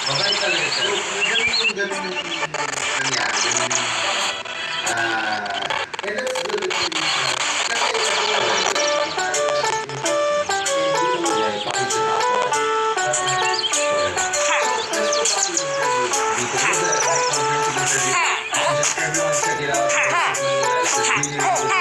Mabait talaga siya. Ganun yung nangyari. And that's good with you. Everyone check it out. It's a really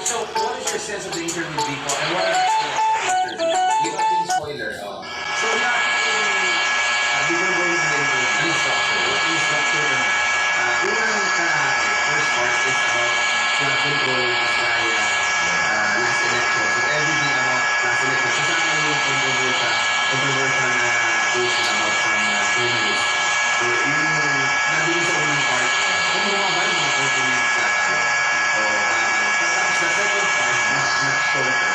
So, what is your sense of the interview with Vico? And what are the give us the spoiler. So, before going into the structure, unang first part is about flood control, kaya last election. So, everything about last election. So, saan yung controversial na post about some journalists. So, yung nandun sa unang part, kung mga 40 minutes sa tapos sa second part, much shorter.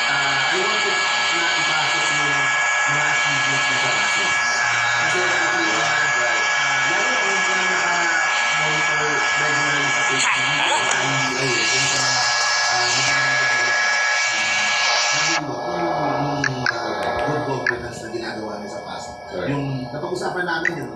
I wanted na ipasok yung mga achievements na sa base. Kasi lalo na kung naka-monitor regularly sa page TV o sa NBA, kung sa good governance na ginagawa niya sa PASO. Yung napag-usapan namin yun,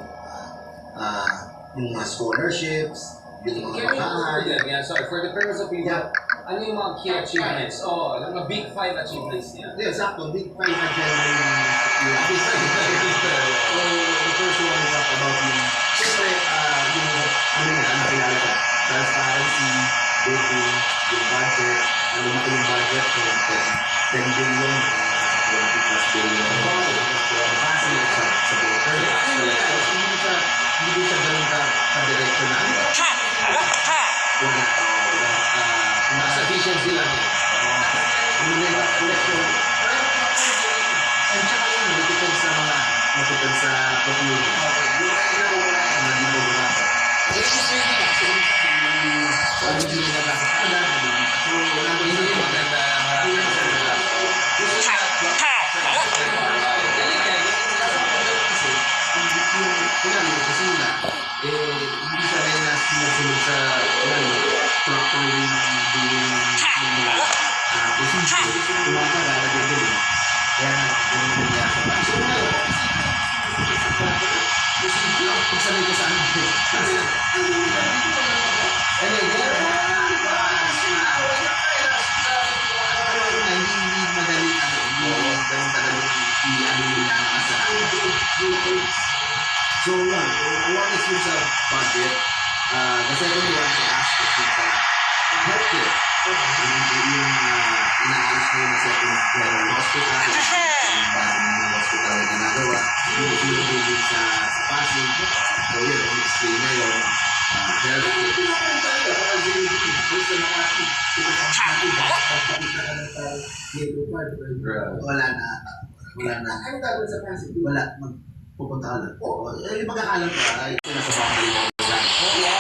yung mga scholarships, yung mga bahay. Yeah, sorry. For the purpose of people, ano yung mga key achievements? Oh, yung mga big 5 achievements niya. Yeah, sakto. Big 5 na dyan yung So, the first one is about yung, siyempre, yung nakilala siya. Transparency, bidding, yung budget, lumaki yung budget, so 10 billion, 20 plus billion. Fascinating sa voter. Hindi siya ganun ka-direction na. Mas efficiency lang yun. And tsaka yun, matipid sa procurement. Naging program. Hindi na nakakala. So, nandun yung maganda. Hindi sa rin na sinusunod sa properly doing mga procedure. Tumakarala din. Kaya ganun din niya sa baso. Procedure, pagsanay ko sa ano. Hindi madaling ganun kadaling i-ano yung So, what is yung sa budget? The second one I asked is yung sa healthcare. Yung inaalis mo yung second general hospital, yung bagong hospital na ginagawa, yung building sa Pasig. So, yun, explain na yun. Wala na. Ano gagawin sa Pasig? Wala. Pupunta ka lang. Yung magkakalam ka, ay nasa boundary mo lang.